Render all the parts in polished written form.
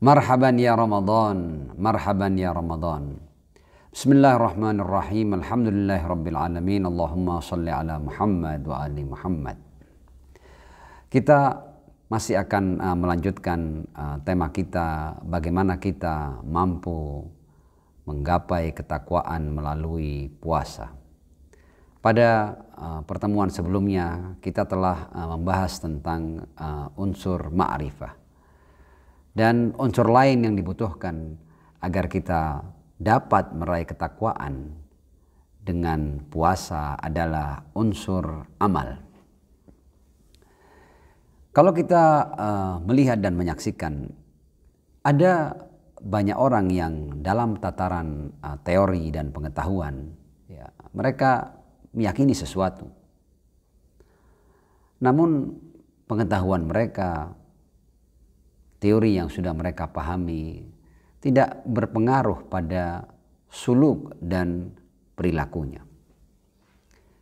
Marhaban ya Ramadan, marhaban ya Ramadan. Bismillahirrahmanirrahim. Alhamdulillahirabbil alamin. Allahumma shalli ala Muhammad wa ali Muhammad. Kita masih akan melanjutkan tema kita, bagaimana kita mampu menggapai ketakwaan melalui puasa. Pada pertemuan sebelumnya kita telah membahas tentang unsur ma'rifah. Dan unsur lain yang dibutuhkan agar kita dapat meraih ketakwaan dengan puasa adalah unsur amal. Kalau kita melihat dan menyaksikan, ada banyak orang yang dalam tataran teori dan pengetahuan, ya, mereka meyakini sesuatu. Namun pengetahuan mereka, teori yang sudah mereka pahami tidak berpengaruh pada suluk dan perilakunya.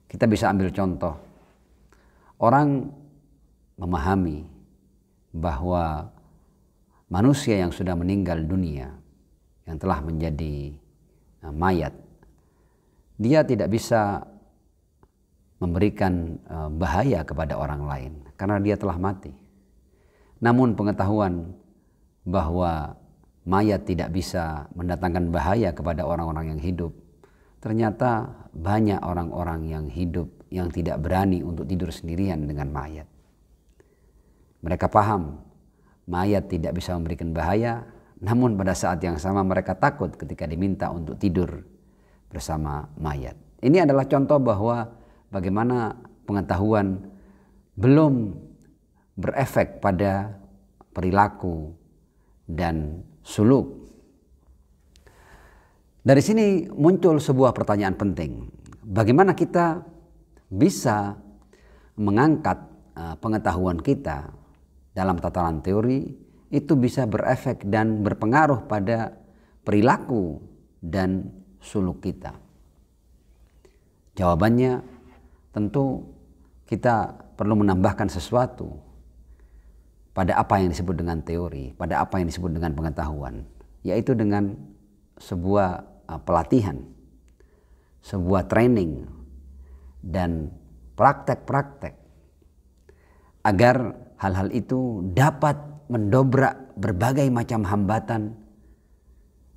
Kita bisa ambil contoh, orang memahami bahwa manusia yang sudah meninggal dunia, yang telah menjadi mayat, dia tidak bisa memberikan bahaya kepada orang lain karena dia telah mati. Namun pengetahuan bahwa mayat tidak bisa mendatangkan bahaya kepada orang-orang yang hidup, ternyata banyak orang-orang yang hidup yang tidak berani untuk tidur sendirian dengan mayat. Mereka paham mayat tidak bisa memberikan bahaya, namun pada saat yang sama mereka takut ketika diminta untuk tidur bersama mayat. Ini adalah contoh bahwa bagaimana pengetahuan belum berefek pada perilaku dan suluk. Dari sini muncul sebuah pertanyaan penting. Bagaimana kita bisa mengangkat pengetahuan kita dalam tataran teori itu bisa berefek dan berpengaruh pada perilaku dan suluk kita? Jawabannya tentu kita perlu menambahkan sesuatu pada apa yang disebut dengan teori, pada apa yang disebut dengan pengetahuan, yaitu dengan sebuah pelatihan, sebuah training, dan praktek-praktek agar hal-hal itu dapat mendobrak berbagai macam hambatan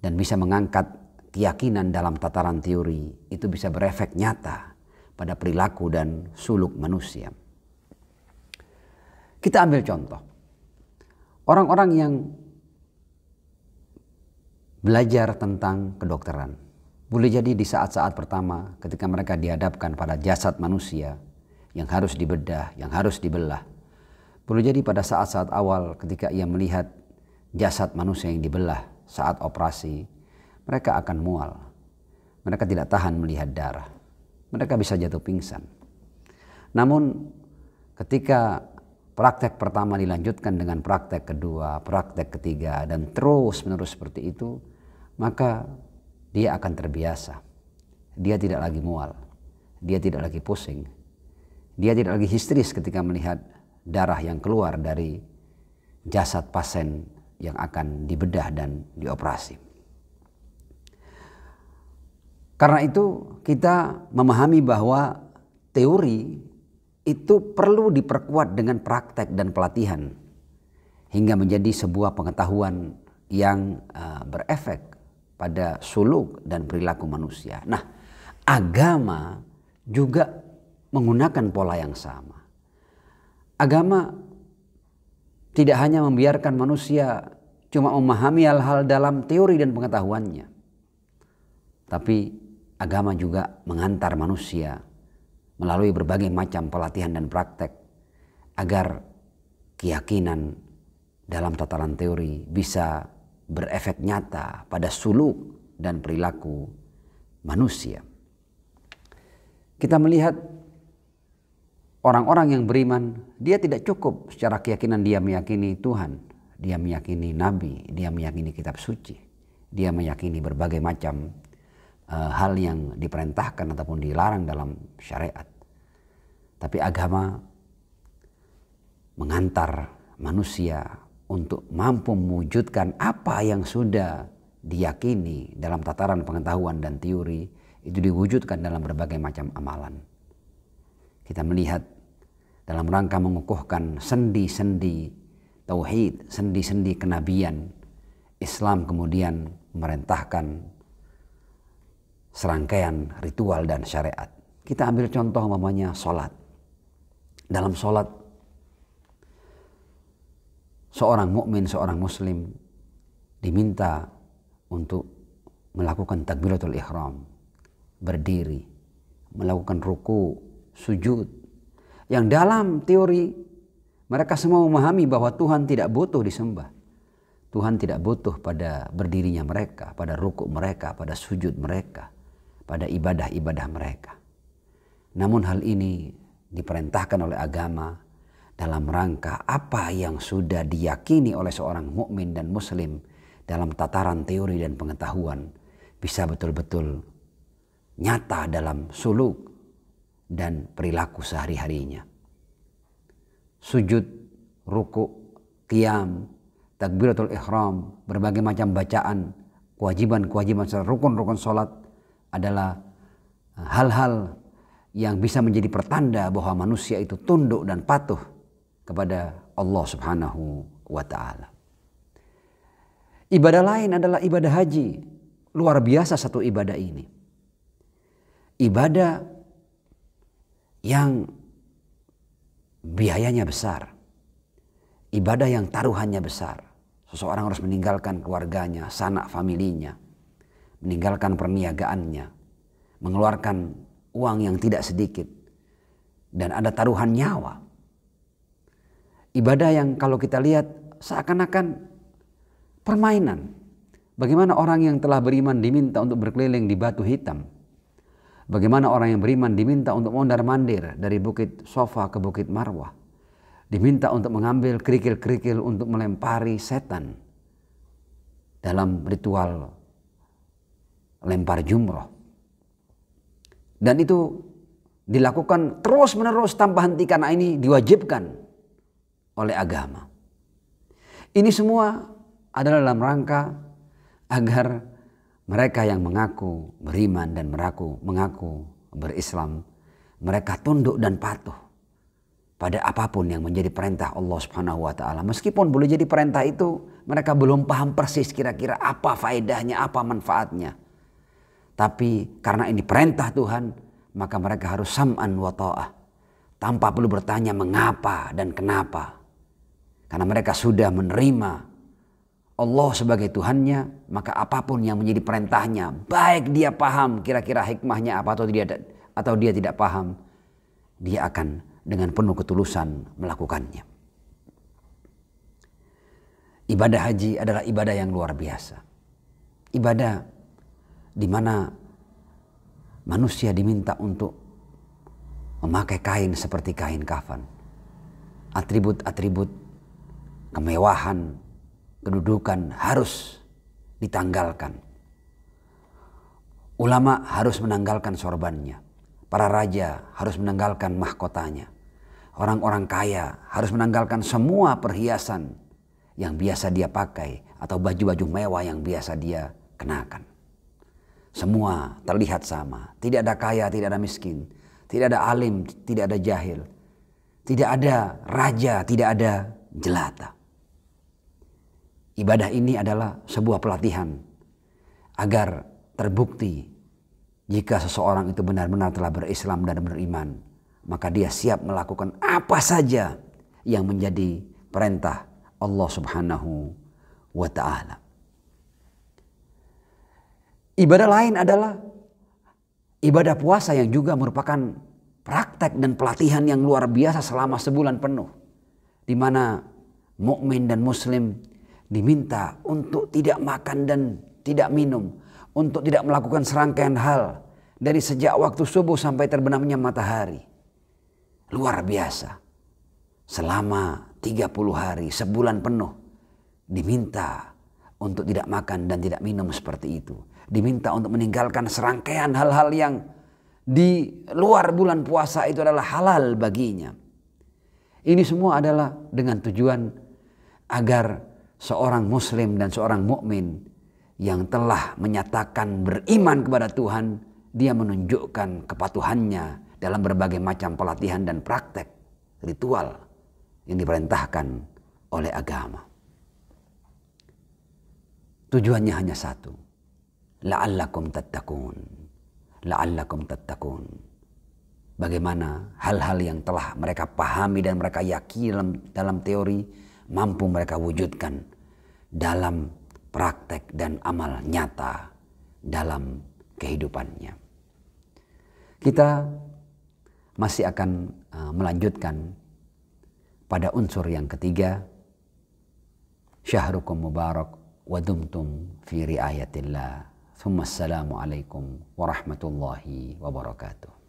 dan bisa mengangkat keyakinan dalam tataran teori itu bisa berefek nyata pada perilaku dan suluk manusia. Kita ambil contoh. Orang-orang yang belajar tentang kedokteran, boleh jadi di saat-saat pertama ketika mereka dihadapkan pada jasad manusia yang harus dibedah, yang harus dibelah, boleh jadi pada saat-saat awal ketika ia melihat jasad manusia yang dibelah saat operasi, mereka akan mual. Mereka tidak tahan melihat darah. Mereka bisa jatuh pingsan. Namun ketika praktek pertama dilanjutkan dengan praktek kedua, praktek ketiga, dan terus menerus seperti itu, maka dia akan terbiasa. Dia tidak lagi mual, dia tidak lagi pusing, dia tidak lagi histeris ketika melihat darah yang keluar dari jasad pasien yang akan dibedah dan dioperasi. Karena itu kita memahami bahwa teori itu perlu diperkuat dengan praktek dan pelatihan hingga menjadi sebuah pengetahuan yang berefek pada suluk dan perilaku manusia. Nah, agama juga menggunakan pola yang sama. Agama tidak hanya membiarkan manusia cuma memahami hal-hal dalam teori dan pengetahuannya, tapi agama juga mengantar manusia melalui berbagai macam pelatihan dan praktek agar keyakinan dalam tataran teori bisa berefek nyata pada suluk dan perilaku manusia. Kita melihat orang-orang yang beriman, dia tidak cukup secara keyakinan dia meyakini Tuhan, dia meyakini Nabi, dia meyakini kitab suci, dia meyakini berbagai macam hal yang diperintahkan ataupun dilarang dalam syariat. Tapi agama mengantar manusia untuk mampu mewujudkan apa yang sudah diyakini dalam tataran pengetahuan dan teori, itu diwujudkan dalam berbagai macam amalan. Kita melihat dalam rangka mengukuhkan sendi-sendi tauhid, sendi-sendi kenabian, Islam kemudian memerintahkan serangkaian ritual dan syariat. Kita ambil contoh umpamanya sholat. Dalam sholat, seorang mukmin, seorang muslim diminta untuk melakukan takbiratul ihram, berdiri, melakukan ruku, sujud. Yang dalam teori mereka semua memahami bahwa Tuhan tidak butuh disembah. Tuhan tidak butuh pada berdirinya mereka, pada ruku mereka, pada sujud mereka, pada ibadah-ibadah mereka. Namun hal ini diperintahkan oleh agama dalam rangka apa yang sudah diyakini oleh seorang mukmin dan muslim dalam tataran teori dan pengetahuan bisa betul-betul nyata dalam suluk dan perilaku sehari-harinya. Sujud, ruku, qiyam, takbiratul ihram, berbagai macam bacaan, kewajiban-kewajiban, rukun-rukun sholat adalah hal-hal yang bisa menjadi pertanda bahwa manusia itu tunduk dan patuh kepada Allah Subhanahu wa ta'ala. Ibadah lain adalah ibadah haji. Luar biasa satu ibadah ini. Ibadah yang biayanya besar. Ibadah yang taruhannya besar. Seseorang harus meninggalkan keluarganya, sanak familinya, meninggalkan perniagaannya, mengeluarkan uang yang tidak sedikit, dan ada taruhan nyawa. Ibadah yang kalau kita lihat seakan-akan permainan. Bagaimana orang yang telah beriman diminta untuk berkeliling di batu hitam. Bagaimana orang yang beriman diminta untuk mondar-mandir dari bukit Sofa ke bukit Marwah. Diminta untuk mengambil kerikil-kerikil untuk melempari setan dalam ritual lempar jumroh. Dan itu dilakukan terus-menerus tanpa henti karena ini diwajibkan oleh agama. Ini semua adalah dalam rangka agar mereka yang mengaku beriman dan mengaku berislam, mereka tunduk dan patuh pada apapun yang menjadi perintah Allah Subhanahu wa ta'ala. Meskipun boleh jadi perintah itu mereka belum paham persis kira-kira apa faedahnya, apa manfaatnya. Tapi karena ini perintah Tuhan, maka mereka harus sam'an wa ta'ah, tanpa perlu bertanya mengapa dan kenapa. Karena mereka sudah menerima Allah sebagai Tuhannya, maka apapun yang menjadi perintahnya, baik dia paham kira-kira hikmahnya apa atau dia tidak paham, dia akan dengan penuh ketulusan melakukannya. Ibadah haji adalah ibadah yang luar biasa. Ibadah di mana manusia diminta untuk memakai kain seperti kain kafan. Atribut-atribut kemewahan, kedudukan harus ditanggalkan. Ulama harus menanggalkan sorbannya. Para raja harus menanggalkan mahkotanya. Orang-orang kaya harus menanggalkan semua perhiasan yang biasa dia pakai atau baju-baju mewah yang biasa dia kenakan. Semua terlihat sama. Tidak ada kaya, tidak ada miskin. Tidak ada alim, tidak ada jahil. Tidak ada raja, tidak ada jelata. Ibadah ini adalah sebuah pelatihan agar terbukti jika seseorang itu benar-benar telah berislam dan beriman, maka dia siap melakukan apa saja yang menjadi perintah Allah Subhanahu wa ta'ala. Ibadah lain adalah ibadah puasa yang juga merupakan praktek dan pelatihan yang luar biasa selama sebulan penuh, di mana mukmin dan muslim diminta untuk tidak makan dan tidak minum, untuk tidak melakukan serangkaian hal dari sejak waktu subuh sampai terbenamnya matahari. Luar biasa. Selama 30 hari, sebulan penuh diminta untuk tidak makan dan tidak minum seperti itu. Diminta untuk meninggalkan serangkaian hal-hal yang di luar bulan puasa itu adalah halal baginya. Ini semua adalah dengan tujuan agar seorang muslim dan seorang mukmin yang telah menyatakan beriman kepada Tuhan, dia menunjukkan kepatuhannya dalam berbagai macam pelatihan dan praktek ritual yang diperintahkan oleh agama. Tujuannya hanya satu, la'allakum tattaqun, la'allakum tattaqun. Bagaimana hal-hal yang telah mereka pahami dan mereka yakini dalam teori mampu mereka wujudkan dalam praktek dan amal nyata dalam kehidupannya. Kita masih akan melanjutkan pada unsur yang ketiga, syahrukum mubarak wa dumtum fi riayatillah. Assalamualaikum warahmatullahi wabarakatuh.